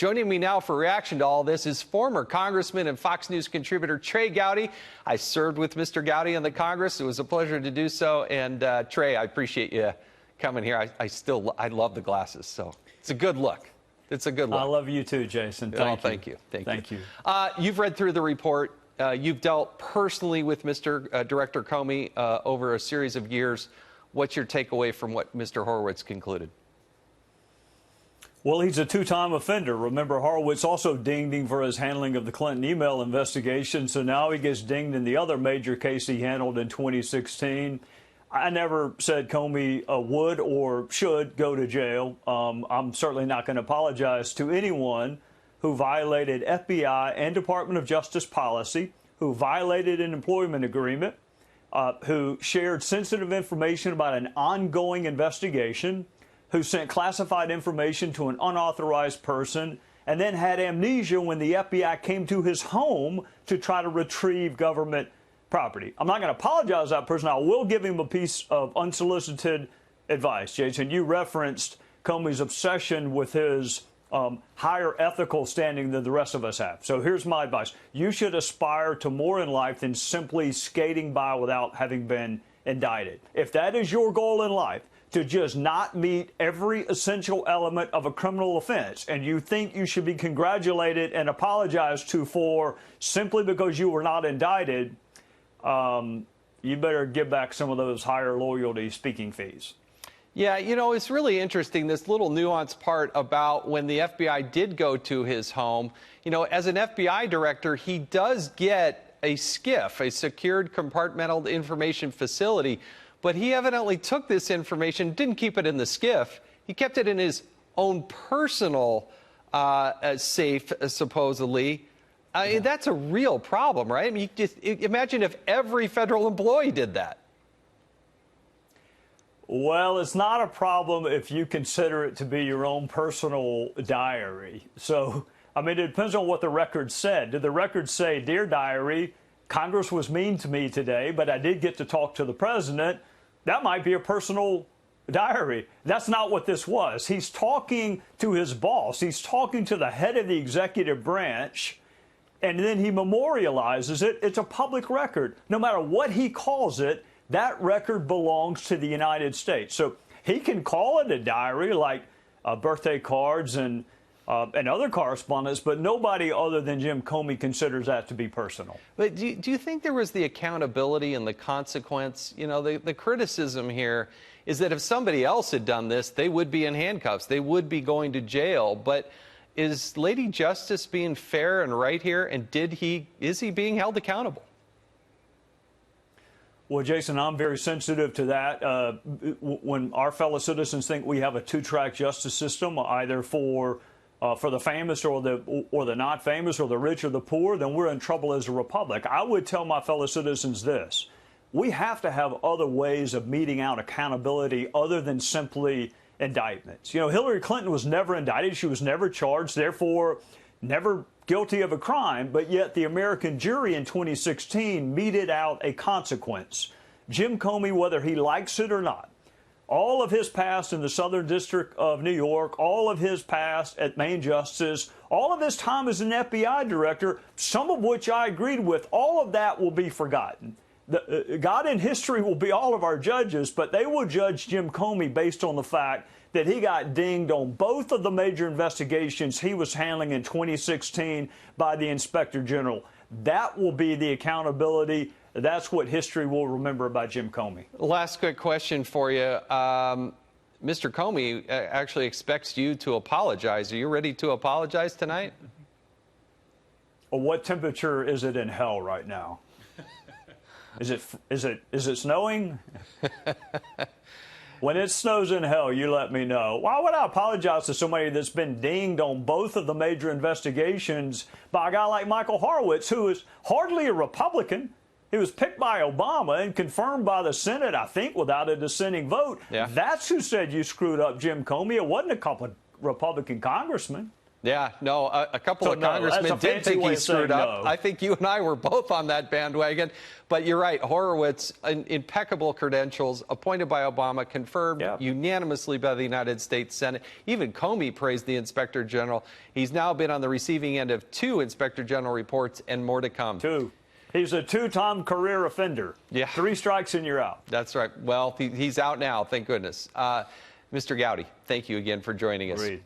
Joining me now for reaction to all this is former Congressman and Fox News contributor Trey Gowdy. I served with Mr. Gowdy in the Congress. It was a pleasure to do so. And Trey, I appreciate you coming here. I love the glasses, so it's a good look. It's a good look. I love you too, Jason. Thank you. You've read through the report. You've dealt personally with Mr. Director Comey over a series of years. What's your takeaway from what Mr. Horowitz concluded? Well, he's a two-time offender. Remember, Horowitz also dinged him for his handling of the Clinton email investigation, so now he gets dinged in the other major case he handled in 2016. I never said Comey would or should go to jail. I'm certainly not going to apologize to anyone who violated FBI and Department of Justice policy, who violated an employment agreement, who shared sensitive information about an ongoing investigation, who sent classified information to an unauthorized person, and then had amnesia when the FBI came to his home to try to retrieve government property. I'm not going to apologize to that person. I will give him a piece of unsolicited advice. Jason, you referenced Comey's obsession with his higher ethical standing than the rest of us have. So here's my advice. You should aspire to more in life than simply skating by without having been indicted. If that is your goal in life, to just not meet every essential element of a criminal offense, and you think you should be congratulated and apologized to for simply because you were not indicted, you better give back some of those higher loyalty speaking fees. Yeah, you know, it's really interesting, this little nuanced part about when the FBI did go to his home. You know, as an FBI director, he does get a SCIF, a secured compartmental information facility. But he evidently took this information, didn't keep it in the SCIF. He kept it in his own personal safe, supposedly. That's a real problem, right? I mean, you just imagine if every federal employee did that. Well, it's not a problem if you consider it to be your own personal diary. So, I mean, it depends on what the record said. Did the record say, "Dear diary, Congress was mean to me today, but I did get to talk to the president"? That might be a personal diary. That's not what this was. He's talking to his boss. He's talking to the head of the executive branch, and then he memorializes it. It's a public record. No matter what he calls it, that record belongs to the United States. So he can call it a diary, like birthday cards and other correspondence, but nobody other than Jim Comey considers that to be personal. But do you think there was the accountability and the consequence? You know, the criticism here is that if somebody else had done this, they would be in handcuffs. They would be going to jail. But is Lady Justice being fair and right here? And is he being held accountable? Well, Jason, I'm very sensitive to that. When our fellow citizens think we have a two-track justice system, either for the famous or the not famous, or the rich or the poor, then we're in trouble as a republic. I would tell my fellow citizens this: we have to have other ways of meting out accountability other than simply indictments. You know, Hillary Clinton was never indicted. She was never charged, therefore never guilty of a crime. But yet the American jury in 2016 meted out a consequence. Jim Comey, whether he likes it or not, all of his past in the Southern District of New York, all of his past at Main Justice, all of his time as an FBI director, some of which I agreed with, all of that will be forgotten. God and history will be all of our judges, but they will judge Jim Comey based on the fact that he got dinged on both of the major investigations he was handling in 2016 by the Inspector General. That will be the accountability. That's what history will remember about Jim Comey. Last quick question for you. Mr. Comey actually expects you to apologize. Are you ready to apologize tonight? Well, what temperature is it in hell right now? Is it snowing? When it snows in hell, you let me know. Why would I apologize to somebody that's been dinged on both of the major investigations by a guy like Michael Horowitz, who is hardly a Republican? He was picked by Obama and confirmed by the Senate, I think, without a dissenting vote. Yeah. That's who said you screwed up Jim Comey. It wasn't a couple of Republican congressmen. Yeah, no, a couple of congressmen did think he screwed up. I think you and I were both on that bandwagon. But you're right, Horowitz, impeccable credentials, appointed by Obama, confirmed unanimously by the United States Senate. Even Comey praised the Inspector General. He's now been on the receiving end of 2 Inspector General reports and more to come. 2. He's a 2-time career offender. Yeah. 3 strikes and you're out. That's right. Well, he's out now, thank goodness. Mr. Gowdy, thank you again for joining us. Agreed.